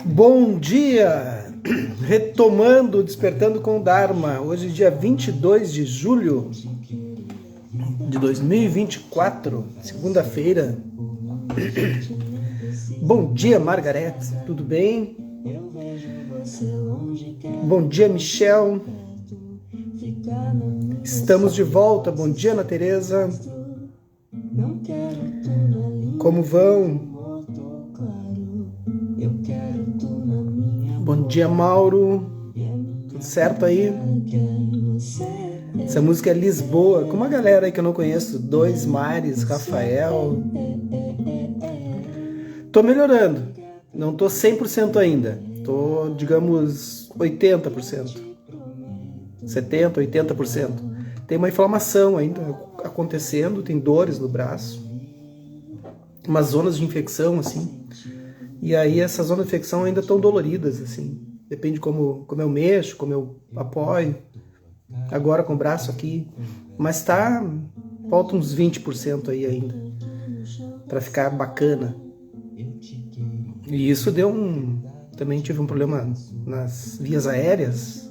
Bom dia! Retomando, despertando com o Dharma. Hoje, dia 22 de julho de 2024, segunda-feira. Bom dia, Margarete. Tudo bem? Bom dia, Michel. Estamos de volta. Bom dia, Ana Tereza. Como vão? Bom dia, Mauro. Tudo certo aí? Essa música é Lisboa, com uma galera aí que eu não conheço. Dois Mares, Rafael. Tô melhorando. Não tô 100% ainda. Tô, digamos, 80%. 70%, 80%. Tem uma inflamação ainda acontecendo, tem dores no braço. Umas zonas de infecção, assim. E aí essas zonas de infecção ainda estão doloridas, assim. Depende como eu mexo, como eu apoio. Agora com o braço aqui. Mas falta uns 20% aí ainda. Pra ficar bacana. E isso também tive um problema nas vias aéreas,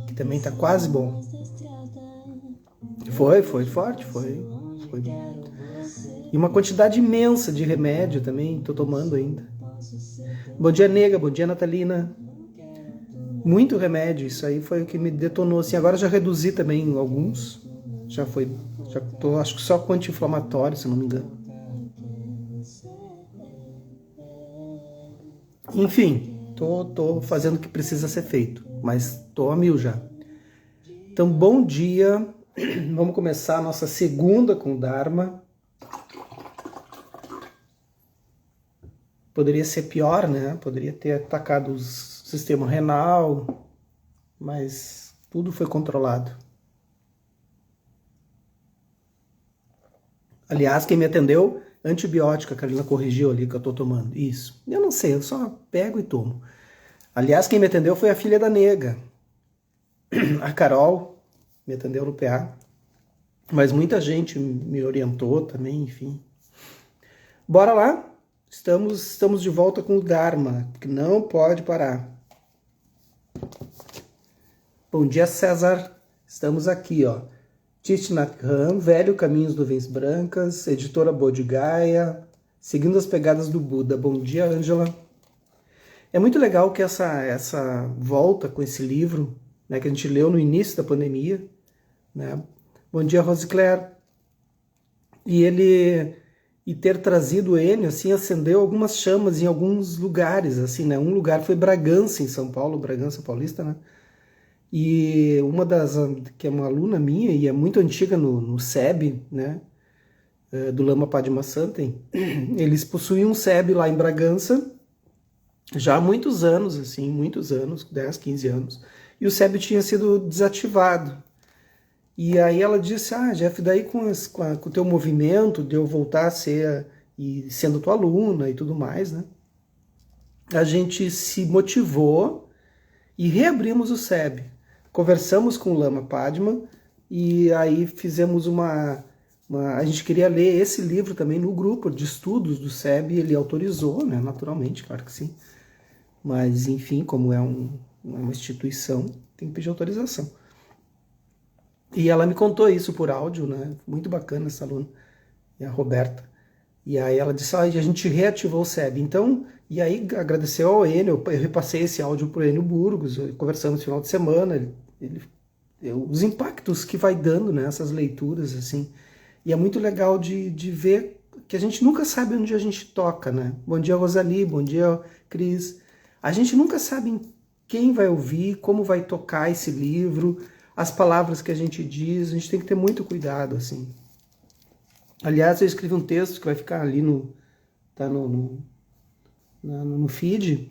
que também tá quase bom. Foi forte, foi. E uma quantidade imensa de remédio também, tô tomando ainda. Bom dia, nega, bom dia, Natalina. Muito remédio, isso aí foi o que me detonou, assim. Agora já reduzi também alguns. Já tô, acho que só com anti-inflamatório, se não me engano. Enfim, tô fazendo o que precisa ser feito, mas tô a mil já. Então, bom dia. Vamos começar a nossa segunda com o Dharma. Poderia ser pior, né? Poderia ter atacado o sistema renal, mas tudo foi controlado. Aliás, quem me atendeu, antibiótico, a Carolina corrigiu ali que eu tô tomando. Isso. Eu não sei, eu só pego e tomo. Aliás, quem me atendeu foi a filha da nega. A Carol me atendeu no PA. Mas muita gente me orientou também, enfim. Bora lá? Estamos de volta com o Dharma, que não pode parar. Bom dia, César. Estamos aqui, ó. Thich Nhat Hanh, Velho Caminhos Nuvens Brancas, editora Bodh Gaya, seguindo as pegadas do Buda. Bom dia, Ângela. É muito legal que essa volta com esse livro, né, que a gente leu no início da pandemia, né? Bom dia, Rosicler. E ter trazido ele, assim, acendeu algumas chamas em alguns lugares, assim, né? Um lugar foi Bragança, em São Paulo, Bragança Paulista, né? E uma que é uma aluna minha e é muito antiga no SEB, né? Do Lama Padmasambhava, eles possuíam um SEB lá em Bragança, já há muitos anos, assim, muitos anos, 10, 15 anos, e o SEB tinha sido desativado. E aí ela disse, Jeff, daí com o teu movimento de eu voltar a ser, e sendo tua aluna e tudo mais, né? A gente se motivou e reabrimos o SEB. Conversamos com o Lama Padma e aí fizemos a gente queria ler esse livro também no grupo de estudos do SEB, ele autorizou, né? Naturalmente, claro que sim. Mas, enfim, como é uma instituição, tem que pedir autorização. E ela me contou isso por áudio, né? Muito bacana essa aluna, a Roberta. E aí ela disse, a gente reativou o SEB. Então, e aí agradeceu ao Enio, eu repassei esse áudio pro Enio Burgos, conversamos no final de semana, os impactos que vai dando, né, essas leituras, assim. E é muito legal de ver que a gente nunca sabe onde a gente toca, né? Bom dia, Rosalie, bom dia, Cris. A gente nunca sabe quem vai ouvir, como vai tocar esse livro, as palavras que a gente diz, a gente tem que ter muito cuidado, assim. Aliás, eu escrevi um texto que vai ficar ali no feed,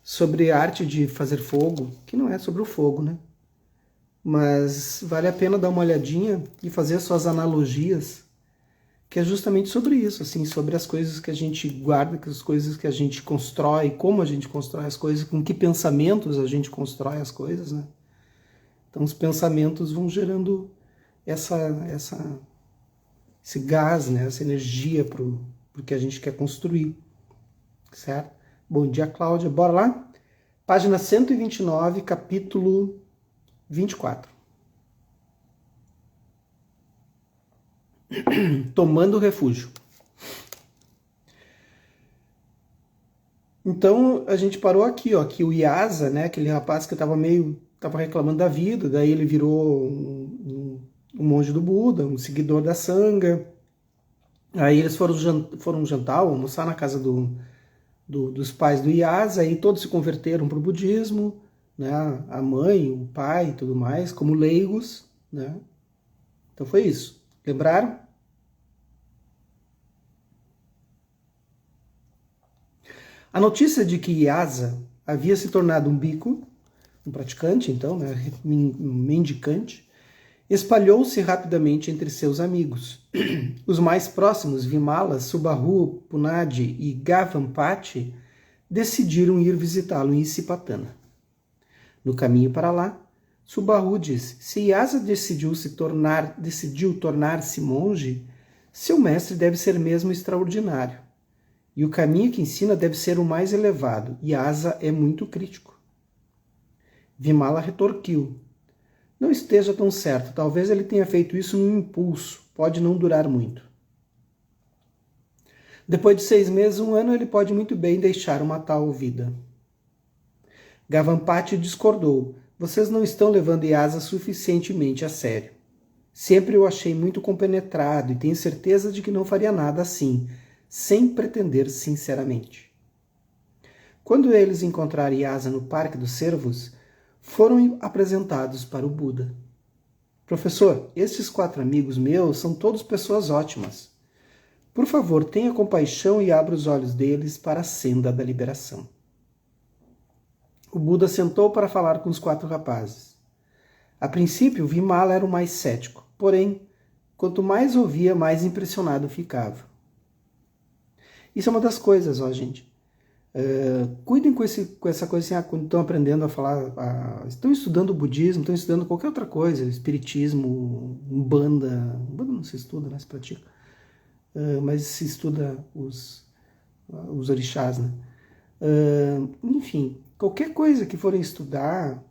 sobre a arte de fazer fogo, que não é sobre o fogo, né? Mas vale a pena dar uma olhadinha e fazer suas analogias, que é justamente sobre isso, assim, sobre as coisas que a gente guarda, as coisas que a gente constrói, como a gente constrói as coisas, com que pensamentos a gente constrói as coisas, né? Então os pensamentos vão gerando esse gás, né? Essa energia pro que a gente quer construir, certo? Bom dia, Cláudia. Bora lá? Página 129, capítulo 24. Tomando refúgio. Então, a gente parou aqui, ó, que o Iasa, né, aquele rapaz que estava reclamando da vida, daí ele virou um monge do Buda, um seguidor da Sangha. Aí eles foram jantar, almoçar na casa dos pais do Iasa, aí todos se converteram para o budismo, né, a mãe, o pai e tudo mais, como leigos, né. Então foi isso. Lembraram? A notícia de que Iasa havia se tornado um bhikkhu, um praticante, então, né, um mendicante, espalhou-se rapidamente entre seus amigos. Os mais próximos, Vimala, Subbahu, Punadi e Gavampati, decidiram ir visitá-lo em Isipatana. No caminho para lá, Subbahu disse: se Iasa decidiu tornar-se monge, seu mestre deve ser mesmo extraordinário. E o caminho que ensina deve ser o mais elevado. Iasa é muito crítico. Vimala retorquiu: não esteja tão certo. Talvez ele tenha feito isso num impulso. Pode não durar muito. Depois de 6 meses, 1 ano, ele pode muito bem deixar uma tal vida. Gavampati discordou. Vocês não estão levando Iasa suficientemente a sério. Sempre o achei muito compenetrado e tenho certeza de que não faria nada assim, sem pretender sinceramente. Quando eles encontraram Iasa no Parque dos Cervos, foram apresentados para o Buda. Professor, estes 4 amigos meus são todos pessoas ótimas. Por favor, tenha compaixão e abra os olhos deles para a senda da liberação. O Buda sentou para falar com os 4 rapazes. A princípio, Vimala era o mais cético, porém, quanto mais ouvia, mais impressionado ficava. Isso é uma das coisas, ó, gente. Cuidem com essa coisa assim, quando estão aprendendo a falar, estão estudando o budismo, estão estudando qualquer outra coisa, espiritismo, umbanda não se estuda, né, se pratica, mas se estuda os orixás, né? Enfim, qualquer coisa que forem estudar,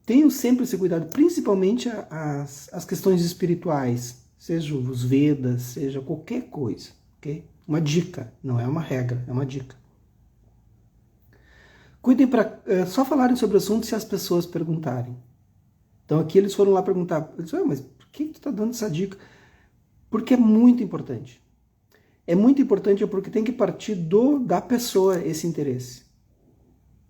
tenham sempre esse cuidado, principalmente as questões espirituais, seja os Vedas, seja qualquer coisa, ok? Uma dica, não é uma regra, é uma dica. Cuidem para só falarem sobre o assunto se as pessoas perguntarem. Então aqui eles foram lá perguntar, mas por que tu está dando essa dica? Porque é muito importante. É muito importante porque tem que partir da pessoa esse interesse.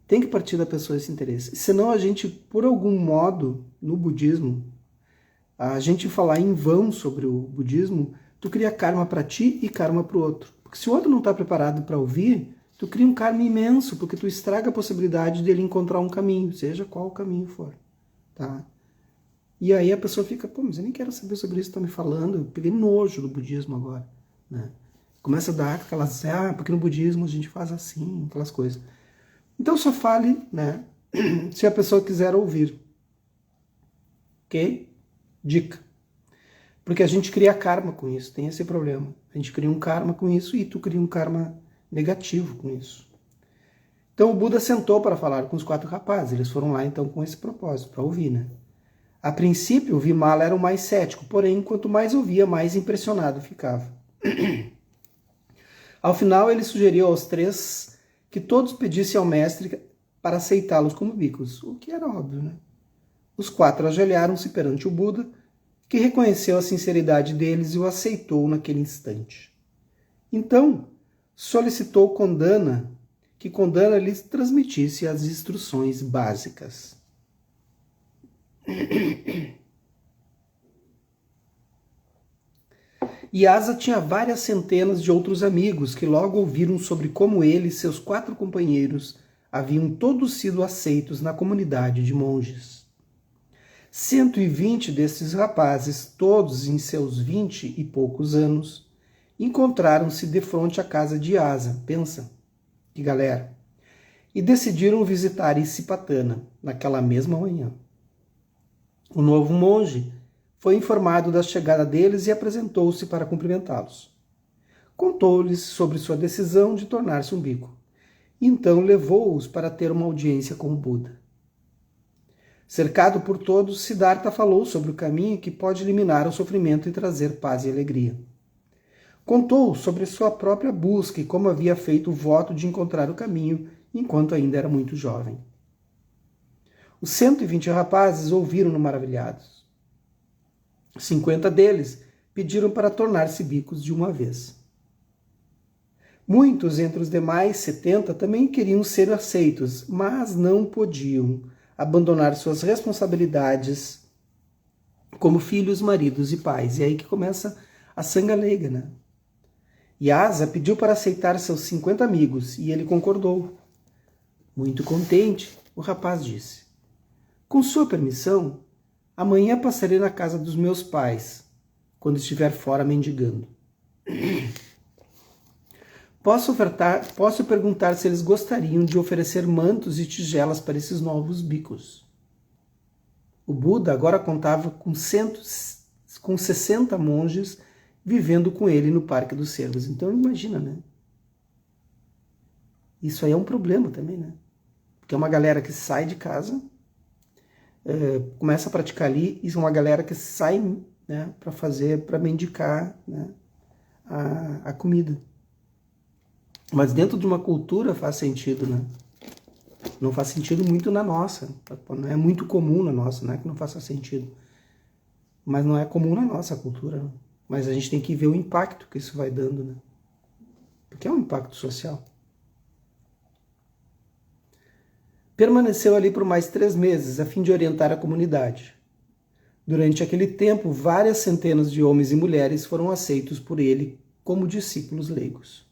Tem que partir da pessoa esse interesse. Senão a gente, por algum modo, no budismo, a gente falar em vão sobre o budismo, tu cria karma para ti e karma para o outro. Porque se o outro não está preparado para ouvir, tu cria um karma imenso, porque tu estraga a possibilidade dele encontrar um caminho, seja qual o caminho for. Tá? E aí a pessoa fica, mas eu nem quero saber sobre isso que tá me falando, eu peguei nojo do budismo agora. Né? Começa a dar aquelas, porque no budismo a gente faz assim, aquelas coisas. Então só fale, né, se a pessoa quiser ouvir. Ok? Dica. Porque a gente cria karma com isso, tem esse problema. A gente cria um karma com isso e tu cria um karma negativo com isso. Então o Buda sentou para falar com os 4 rapazes. Eles foram lá então com esse propósito, para ouvir, né? A princípio, Vimala era o mais cético, porém, quanto mais ouvia, mais impressionado ficava. Ao final, ele sugeriu aos 3 que todos pedissem ao mestre para aceitá-los como bhikkhus, o que era óbvio, né? Os 4 ajoelharam-se perante o Buda, que reconheceu a sinceridade deles e o aceitou naquele instante. Então, solicitou que Kondana lhes transmitisse as instruções básicas. Iasa tinha várias centenas de outros amigos que logo ouviram sobre como ele e seus 4 companheiros haviam todos sido aceitos na comunidade de monges. 120 desses rapazes, todos em seus 20 e poucos anos, encontraram-se de frente à casa de Iasa, pensa, que galera, e decidiram visitar Isipatana naquela mesma manhã. O novo monge foi informado da chegada deles e apresentou-se para cumprimentá-los. contou-lhes sobre sua decisão de tornar-se um bico. Então levou-os para ter uma audiência com o Buda. Cercado por todos, Siddhartha falou sobre o caminho que pode eliminar o sofrimento e trazer paz e alegria. Contou sobre sua própria busca e como havia feito o voto de encontrar o caminho enquanto ainda era muito jovem. Os 120 rapazes ouviram-no maravilhados. 50 deles pediram para tornar-se bicos de uma vez. Muitos entre os demais 70 também queriam ser aceitos, mas não podiam abandonar suas responsabilidades como filhos, maridos e pais. E aí que começa a sanga-leiga, né? Yasa pediu para aceitar seus 50 amigos e ele concordou. Muito contente, o rapaz disse: com sua permissão, amanhã passarei na casa dos meus pais, quando estiver fora mendigando. Posso perguntar se eles gostariam de oferecer mantos e tigelas para esses novos bicos. O Buda agora contava com 60 monges vivendo com ele no Parque dos Cervos. Então imagina, né? Isso aí é um problema também, né? Porque é uma galera que sai de casa, começa a praticar ali, e é uma galera que sai, né, para mendicar, né, a comida. Mas dentro de uma cultura faz sentido, né? Não faz sentido muito na nossa. Não é muito comum na nossa, não é que não faça sentido. Mas não é comum na nossa cultura. Né? Mas a gente tem que ver o impacto que isso vai dando, né? Porque é um impacto social. Permaneceu ali por mais 3 meses, a fim de orientar a comunidade. Durante aquele tempo, várias centenas de homens e mulheres foram aceitos por ele como discípulos leigos.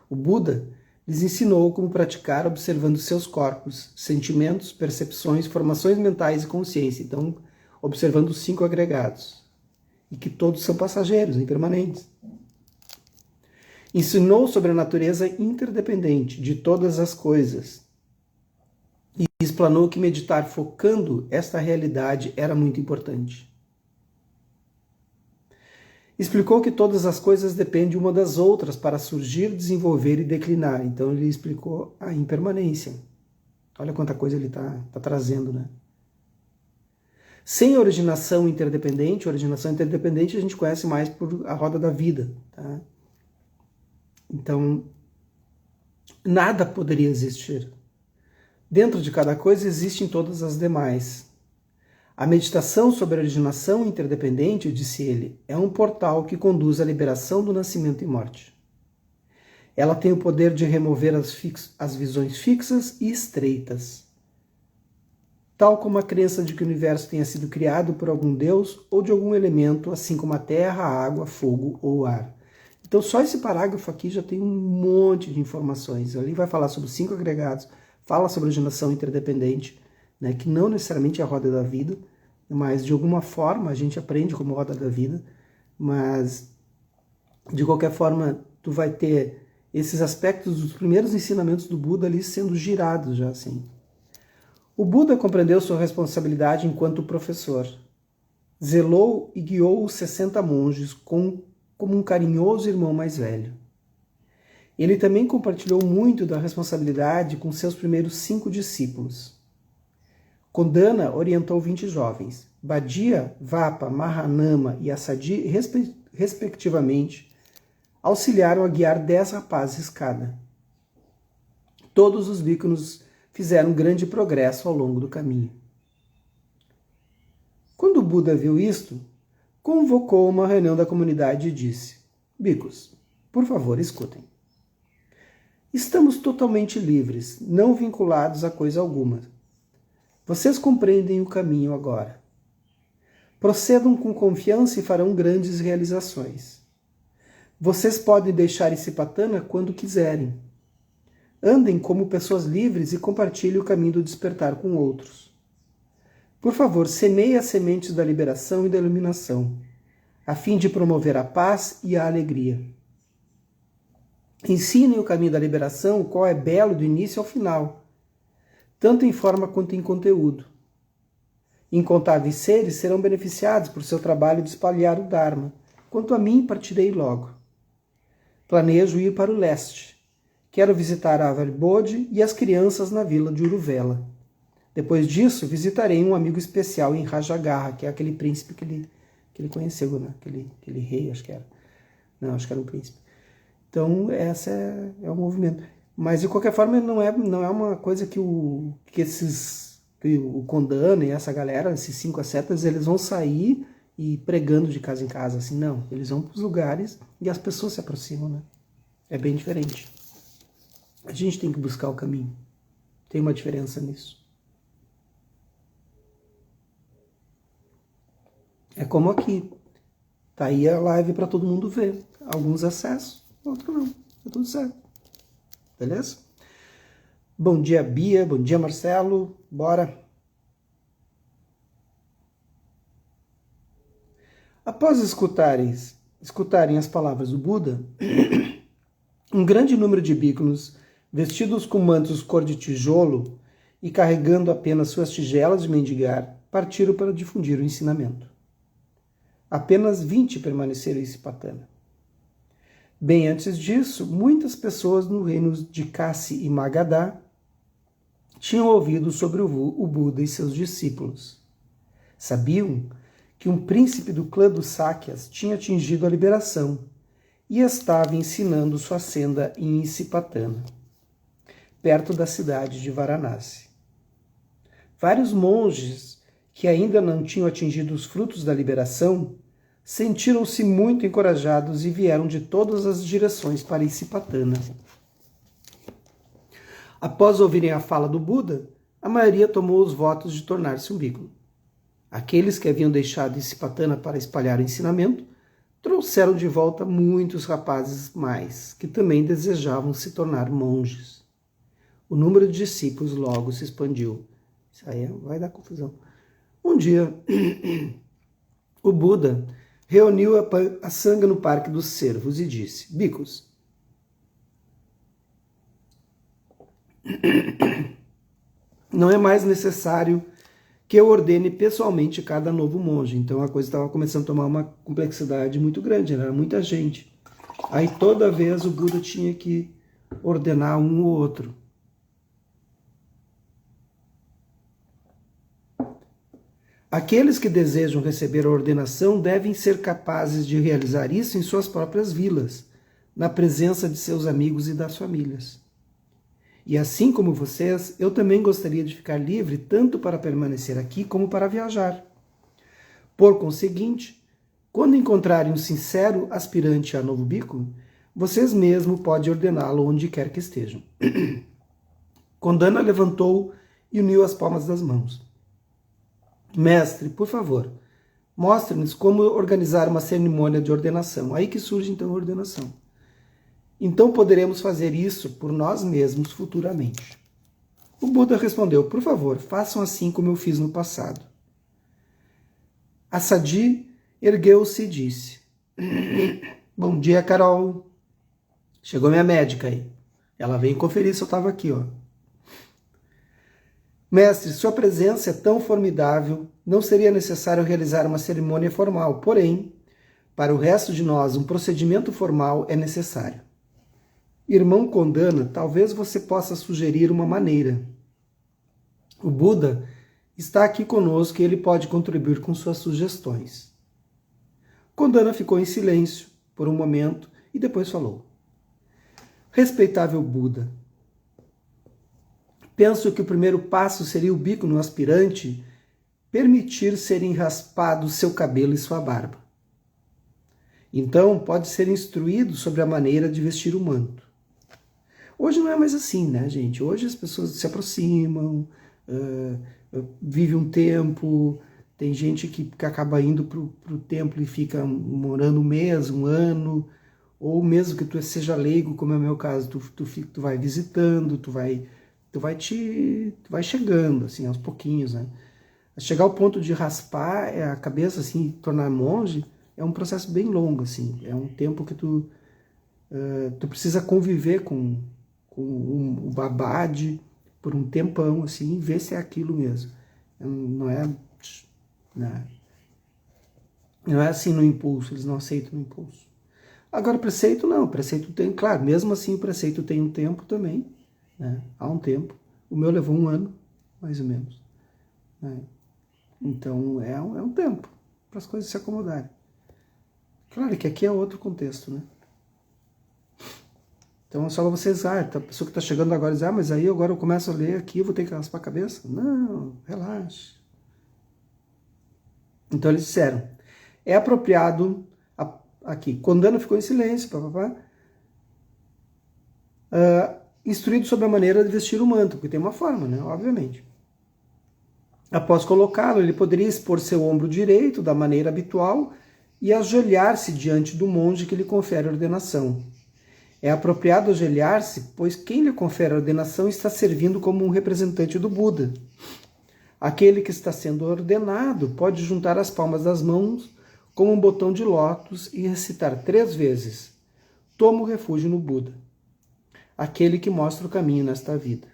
O Buda lhes ensinou como praticar observando seus corpos, sentimentos, percepções, formações mentais e consciência. Então, observando os 5 agregados. E que todos são passageiros, impermanentes. Ensinou sobre a natureza interdependente de todas as coisas. E explanou que meditar focando esta realidade era muito importante. Explicou que todas as coisas dependem uma das outras para surgir, desenvolver e declinar. Então ele explicou a impermanência. Olha quanta coisa ele está trazendo, né? Sem originação interdependente a gente conhece mais por a roda da vida, tá? Então, nada poderia existir. Dentro de cada coisa existem todas as demais. A meditação sobre a originação interdependente, disse ele, é um portal que conduz à liberação do nascimento e morte. Ela tem o poder de remover as visões fixas e estreitas, tal como a crença de que o universo tenha sido criado por algum Deus ou de algum elemento, assim como a terra, a água, fogo ou ar. Então só esse parágrafo aqui já tem um monte de informações. Ali vai falar sobre os 5 agregados, fala sobre a originação interdependente, né, que não necessariamente é a roda da vida, mas de alguma forma a gente aprende como roda da vida, mas de qualquer forma tu vai ter esses aspectos dos primeiros ensinamentos do Buda ali sendo girados já assim. O Buda compreendeu sua responsabilidade enquanto professor. Zelou e guiou os 60 monges como um carinhoso irmão mais velho. Ele também compartilhou muito da responsabilidade com seus primeiros 5 discípulos. Kondana orientou 20 jovens. Badia, Vapa, Mahanama e Assadi, respectivamente, auxiliaram a guiar 10 rapazes cada. Todos os bhikkhus fizeram grande progresso ao longo do caminho. Quando o Buda viu isto, convocou uma reunião da comunidade e disse: Bhikkhus, por favor, escutem. Estamos totalmente livres, não vinculados a coisa alguma. Vocês compreendem o caminho agora. Procedam com confiança e farão grandes realizações. Vocês podem deixar esse patana quando quiserem. Andem como pessoas livres e compartilhem o caminho do despertar com outros. Por favor, semeiem as sementes da liberação e da iluminação, a fim de promover a paz e a alegria. Ensinem o caminho da liberação, o qual é belo do início ao final, tanto em forma quanto em conteúdo. Incontáveis seres serão beneficiados por seu trabalho de espalhar o Dharma. Quanto a mim, partirei logo. Planejo ir para o leste. Quero visitar a Averbode e as crianças na vila de Uruvela. Depois disso, visitarei um amigo especial em Rajagarra, que é aquele príncipe que ele conheceu, né? Aquele rei, acho que era. Não, acho que era um príncipe. Então, esse é o movimento. Mas, de qualquer forma, não é uma coisa que o Condana e essa galera, esses 5 ascetas, eles vão sair e pregando de casa em casa, assim, não. Eles vão para os lugares e as pessoas se aproximam, né? É bem diferente. A gente tem que buscar o caminho. Tem uma diferença nisso. É como aqui. Tá aí a live para todo mundo ver. Alguns acessos, outros não. Tá tudo certo. Beleza? Bom dia, Bia. Bom dia, Marcelo. Bora. Após escutarem as palavras do Buda, um grande número de bhikkhus, vestidos com mantos cor de tijolo e carregando apenas suas tigelas de mendigar, partiram para difundir o ensinamento. Apenas 20 permaneceram em Sipatana. Bem antes disso, muitas pessoas no reino de Kasi e Magadha tinham ouvido sobre o Buda e seus discípulos. Sabiam que um príncipe do clã dos Sakyas tinha atingido a liberação e estava ensinando sua senda em Isipatana, perto da cidade de Varanasi. Vários monges que ainda não tinham atingido os frutos da liberação sentiram-se muito encorajados e vieram de todas as direções para Isipatana. Após ouvirem a fala do Buda, a maioria tomou os votos de tornar-se um bhikkhu. Aqueles que haviam deixado Isipatana para espalhar o ensinamento trouxeram de volta muitos rapazes mais, que também desejavam se tornar monges. O número de discípulos logo se expandiu. Isso aí vai dar confusão. Um dia, o Buda reuniu a Sangha no Parque dos Cervos e disse: Bhikkhus, não é mais necessário que eu ordene pessoalmente cada novo monge. Então a coisa estava começando a tomar uma complexidade muito grande, era muita gente. Aí toda vez o Buda tinha que ordenar um ou outro. Aqueles que desejam receber a ordenação devem ser capazes de realizar isso em suas próprias vilas, na presença de seus amigos e das famílias. E assim como vocês, eu também gostaria de ficar livre tanto para permanecer aqui como para viajar. Por conseguinte, quando encontrarem um sincero aspirante a novo bhikkhu, vocês mesmos podem ordená-lo onde quer que estejam. Condana levantou e uniu as palmas das mãos. Mestre, por favor, mostre-nos como organizar uma cerimônia de ordenação. Aí que surge então a ordenação. Então poderemos fazer isso por nós mesmos futuramente. O Buda respondeu: por favor, façam assim como eu fiz no passado. A Sadi ergueu-se e disse: bom dia, Carol. Chegou minha médica aí. Ela veio conferir se eu estava aqui, ó. Mestre, sua presença é tão formidável, não seria necessário realizar uma cerimônia formal, porém, para o resto de nós, um procedimento formal é necessário. Irmão Condana, talvez você possa sugerir uma maneira. O Buda está aqui conosco e ele pode contribuir com suas sugestões. Condana ficou em silêncio por um momento e depois falou: respeitável Buda, penso que o primeiro passo seria o bhikkhu no aspirante permitir serem raspados seu cabelo e sua barba. Então pode ser instruído sobre a maneira de vestir o manto. Hoje não é mais assim, né, gente? Hoje as pessoas se aproximam, vive um tempo, tem gente que acaba indo para o templo e fica morando um mês, um ano, ou mesmo que tu seja leigo, como é o meu caso, tu vai visitando, tu vai chegando, assim, aos pouquinhos, né? Chegar ao ponto de raspar a cabeça, assim, tornar monge, é um processo bem longo, assim, é um tempo que tu precisa conviver com o babade por um tempão, assim, e ver se é aquilo mesmo. Não é assim no impulso, eles não aceitam no impulso. Agora, preceito não, preceito tem, claro, mesmo assim o preceito tem um tempo também, né? Há um tempo. O meu levou 1 ano, mais ou menos, né? Então é um tempo para as coisas se acomodarem. Claro que aqui é outro contexto, né? Então é só vocês, a pessoa que está chegando agora diz, mas aí agora eu começo a ler aqui, eu vou ter que raspar a cabeça? Não, relaxe. Então eles disseram, é apropriado, aqui, Kondana ficou em silêncio, instruído sobre a maneira de vestir o manto, porque tem uma forma, né, obviamente. Após colocá-lo, ele poderia expor seu ombro direito da maneira habitual e ajoelhar-se diante do monge que lhe confere a ordenação. É apropriado ajoelhar-se, pois quem lhe confere a ordenação está servindo como um representante do Buda. Aquele que está sendo ordenado pode juntar as palmas das mãos como um botão de lótus e recitar 3 vezes: tomo refúgio no Buda, aquele que mostra o caminho nesta vida.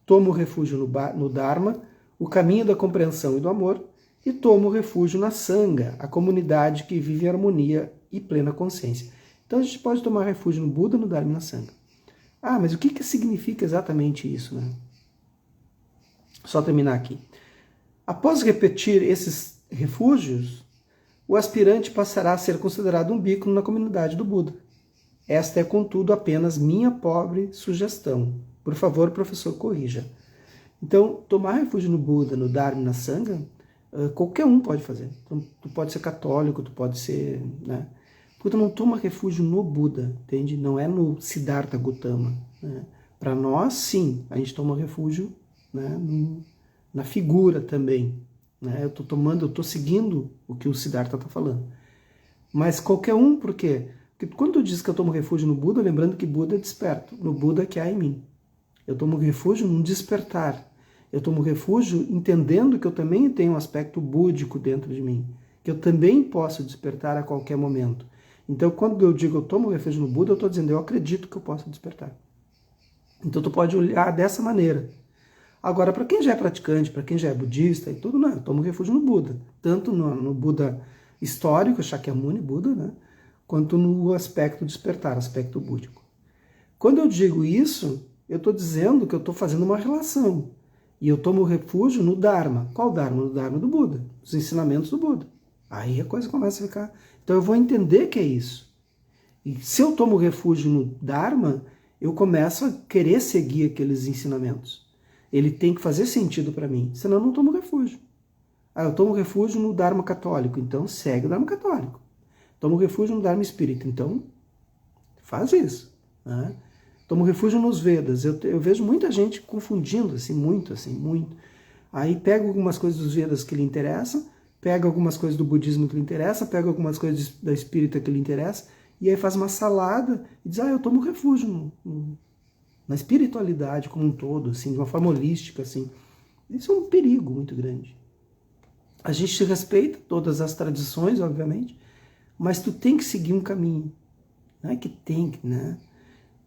Tomo refúgio no Dharma, o caminho da compreensão e do amor, e tomo refúgio na Sangha, a comunidade que vive em harmonia e plena consciência. Então a gente pode tomar refúgio no Buda, no Dharma e na Sangha. Mas o que significa exatamente isso, né? Só terminar aqui. Após repetir esses refúgios, o aspirante passará a ser considerado um bhikkhuni na comunidade do Buda. Esta é, contudo, apenas minha pobre sugestão. Por favor, professor, corrija. Então, tomar refúgio no Buda, no Dharma e na Sangha, qualquer um pode fazer. Então, tu pode ser católico, tu pode ser, né? Porque tu não toma refúgio no Buda, entende? Não é no Siddhartha Gautama, né? Para nós, sim, a gente toma refúgio, né, na figura também, né? Eu estou seguindo o que o Siddhartha está falando. Mas qualquer um, por quê? Porque quando tu diz que eu tomo refúgio no Buda, lembrando que Buda é desperto, no Buda que há em mim. Eu tomo refúgio num despertar. Eu tomo refúgio entendendo que eu também tenho um aspecto búdico dentro de mim, que eu também posso despertar a qualquer momento. Então, quando eu digo eu tomo refúgio no Buda, eu estou dizendo eu acredito que eu posso despertar. Então, tu pode olhar dessa maneira. Agora, para quem já é praticante, para quem já é budista e tudo, não, eu tomo refúgio no Buda. Tanto no Buda histórico, Shakyamuni Buda, né, quanto no aspecto despertar, aspecto búdico. Quando eu digo isso, eu estou dizendo que eu estou fazendo uma relação. E eu tomo refúgio no Dharma. Qual Dharma? No Dharma do Buda. Os ensinamentos do Buda. Aí a coisa começa a ficar... Então eu vou entender que é isso. E se eu tomo refúgio no Dharma, eu começo a querer seguir aqueles ensinamentos. Ele tem que fazer sentido para mim, senão eu não tomo refúgio. Eu tomo refúgio no Dharma católico, então segue o Dharma católico. Tomo refúgio no Dharma espírita, então faz isso, né? Tomo refúgio nos Vedas. Eu vejo muita gente confundindo, assim, muito. Aí pega algumas coisas dos Vedas que lhe interessam, pega algumas coisas do budismo que lhe interessa, pega algumas coisas da espírita que lhe interessa, e aí faz uma salada e diz, eu tomo refúgio na espiritualidade como um todo, assim, de uma forma holística, assim. Isso é um perigo muito grande. A gente respeita todas as tradições, obviamente, mas tu tem que seguir um caminho. Não é que tem que, né?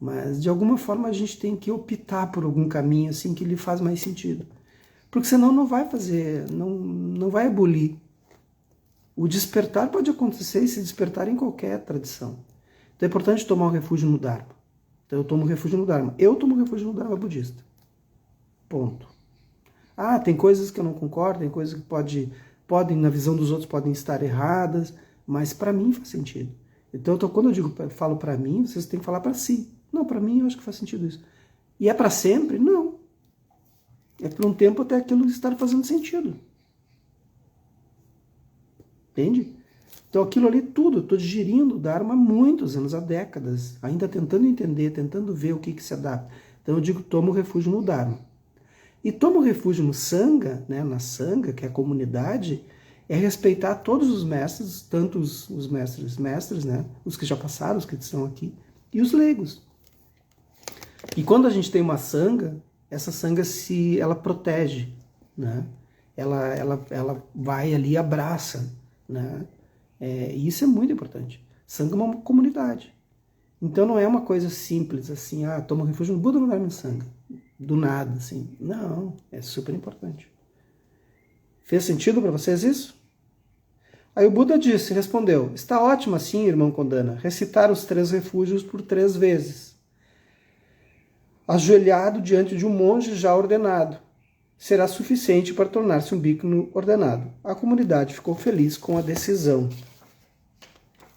Mas, de alguma forma, a gente tem que optar por algum caminho, assim, que lhe faz mais sentido. Porque senão não vai fazer, não vai abolir. O despertar pode acontecer e se despertar em qualquer tradição. Então é importante tomar um refúgio no Dharma. Então eu tomo refúgio no Dharma. Eu tomo refúgio no Dharma budista. Ponto. Tem coisas que eu não concordo, tem coisas que podem, na visão dos outros, podem estar erradas, mas para mim faz sentido. Então quando eu falo para mim, vocês têm que falar para si. Não, para mim eu acho que faz sentido isso. E é para sempre? Não. É por um tempo até aquilo estar fazendo sentido. Entende? Então aquilo ali tudo, eu estou digerindo o Dharma há muitos anos, há décadas, ainda tentando entender, tentando ver o que se adapta. Então eu digo, tomo refúgio no Dharma. E tomo refúgio no Sangha, né, na Sangha, que é a comunidade, é respeitar todos os mestres, tanto os mestres, né, os que já passaram, os que estão aqui, e os leigos. E quando a gente tem uma Sangha, essa Sangha ela protege, né? Ela vai ali e abraça, né? E isso é muito importante. Sangha é uma comunidade. Então não é uma coisa simples assim, toma refúgio no Buda, no Dharma e no Sangha. Do nada, assim. Não, é super importante. Fez sentido para vocês isso? Aí o Buda respondeu, está ótimo assim, irmão Kondana, recitar os 3 refúgios por 3 vezes. Ajoelhado diante de um monge já ordenado, será suficiente para tornar-se um bhikkhuni ordenado. A comunidade ficou feliz com a decisão.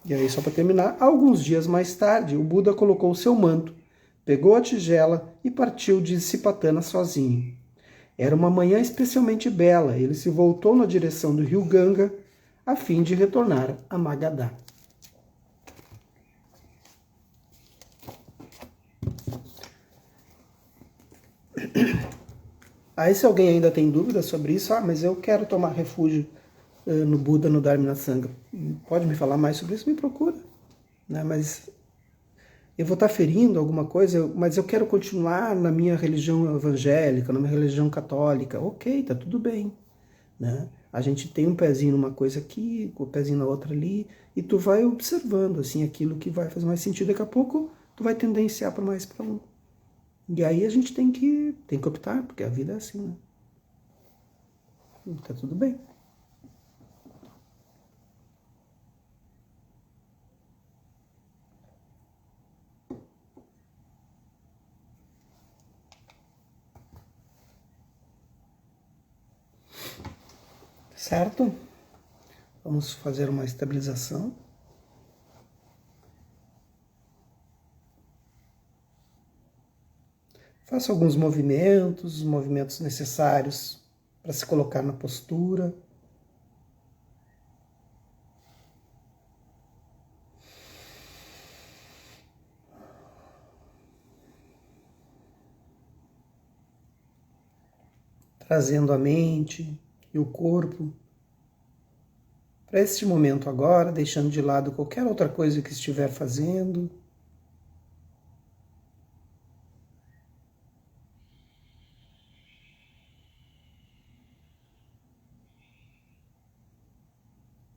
E aí, só para terminar, alguns dias mais tarde, o Buda colocou seu manto, pegou a tigela e partiu de Sipatana sozinho. Era uma manhã especialmente bela. Ele se voltou na direção do rio Ganga a fim de retornar a Magadha. Aí, se alguém ainda tem dúvidas sobre isso, mas eu quero tomar refúgio no Buda, no Dharma e na Sangha, pode me falar mais sobre isso? Me procura. Né? Mas eu vou estar ferindo alguma coisa, mas eu quero continuar na minha religião evangélica, na minha religião católica. Ok, tá tudo bem. Né? A gente tem um pezinho numa coisa aqui, um pezinho na outra ali, e tu vai observando assim aquilo que vai fazer mais sentido. Daqui a pouco tu vai tendenciar para mais para um. E aí a gente tem que optar, porque a vida é assim, né? Tá tudo bem. Certo? Vamos fazer uma estabilização. Faça alguns movimentos, os movimentos necessários para se colocar na postura. Trazendo a mente e o corpo para este momento agora, deixando de lado qualquer outra coisa que estiver fazendo.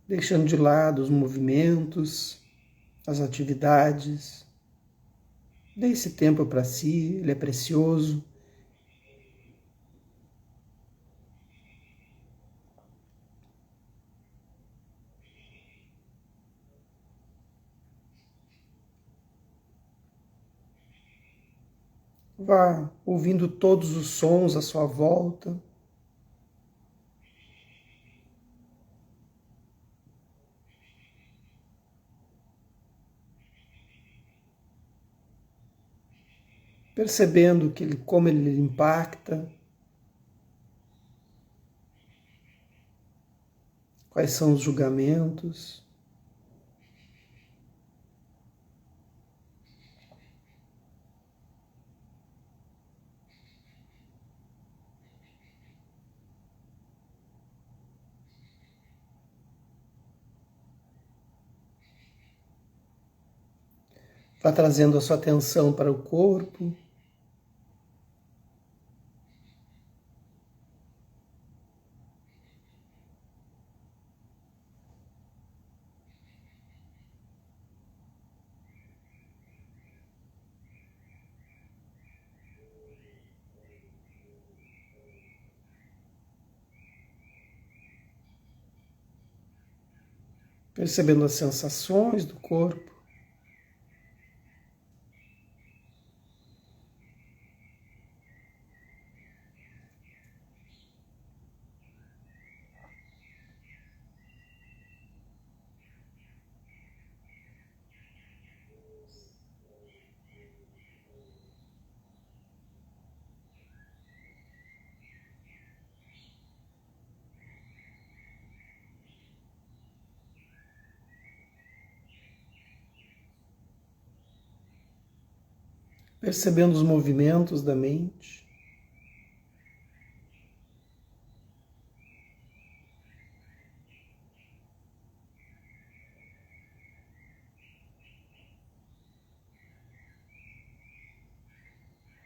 Deixando de lado os movimentos, as atividades. Dê esse tempo para si, ele é precioso. Vá ouvindo todos os sons à sua volta. Percebendo como ele impacta, quais são os julgamentos. Vá trazendo a sua atenção para o corpo. Percebendo as sensações do corpo. Percebendo os movimentos da mente.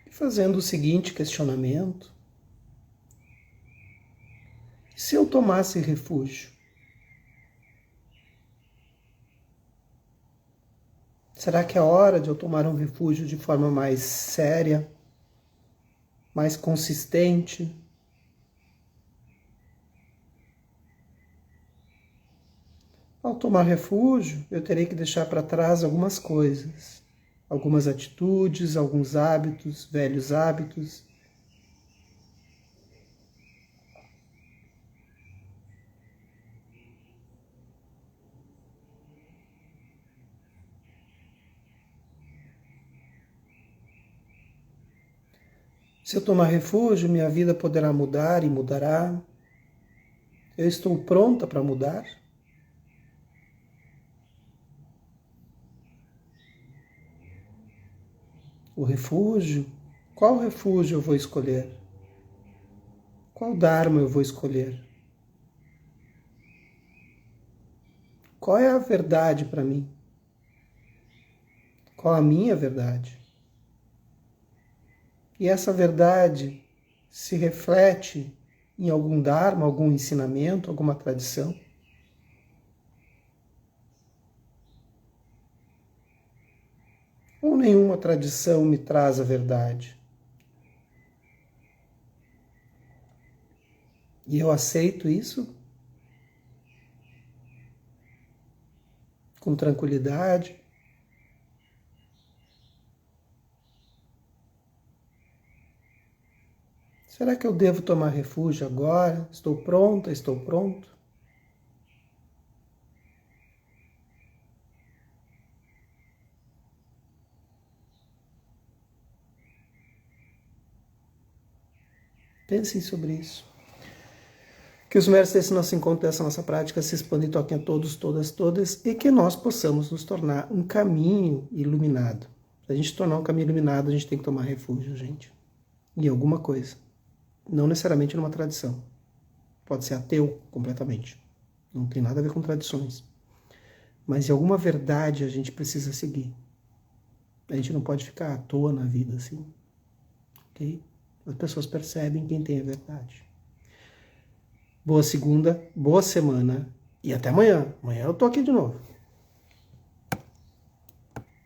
E fazendo o seguinte questionamento: se eu tomasse refúgio, será que é hora de eu tomar um refúgio de forma mais séria, mais consistente? Ao tomar refúgio, eu terei que deixar para trás algumas coisas, algumas atitudes, alguns hábitos, velhos hábitos. Se eu tomar refúgio, minha vida poderá mudar e mudará. Eu estou pronta para mudar? O refúgio? Qual refúgio eu vou escolher? Qual Dharma eu vou escolher? Qual é a verdade para mim? Qual a minha verdade? E essa verdade se reflete em algum Dharma, algum ensinamento, alguma tradição? Ou nenhuma tradição me traz a verdade? E eu aceito isso com tranquilidade? Será que eu devo tomar refúgio agora? Estou pronta? Estou pronto? Pensem sobre isso. Que os méritos desse nosso encontro, dessa nossa prática, se expandem e toquem a todos, todas, todas, e que nós possamos nos tornar um caminho iluminado. Para a gente tornar um caminho iluminado, a gente tem que tomar refúgio, gente. Em alguma coisa. Não necessariamente numa tradição. Pode ser ateu completamente. Não tem nada a ver com tradições. Mas em alguma verdade a gente precisa seguir. A gente não pode ficar à toa na vida assim. Ok? As pessoas percebem quem tem a verdade. Boa segunda, boa semana e até amanhã. Amanhã eu tô aqui de novo.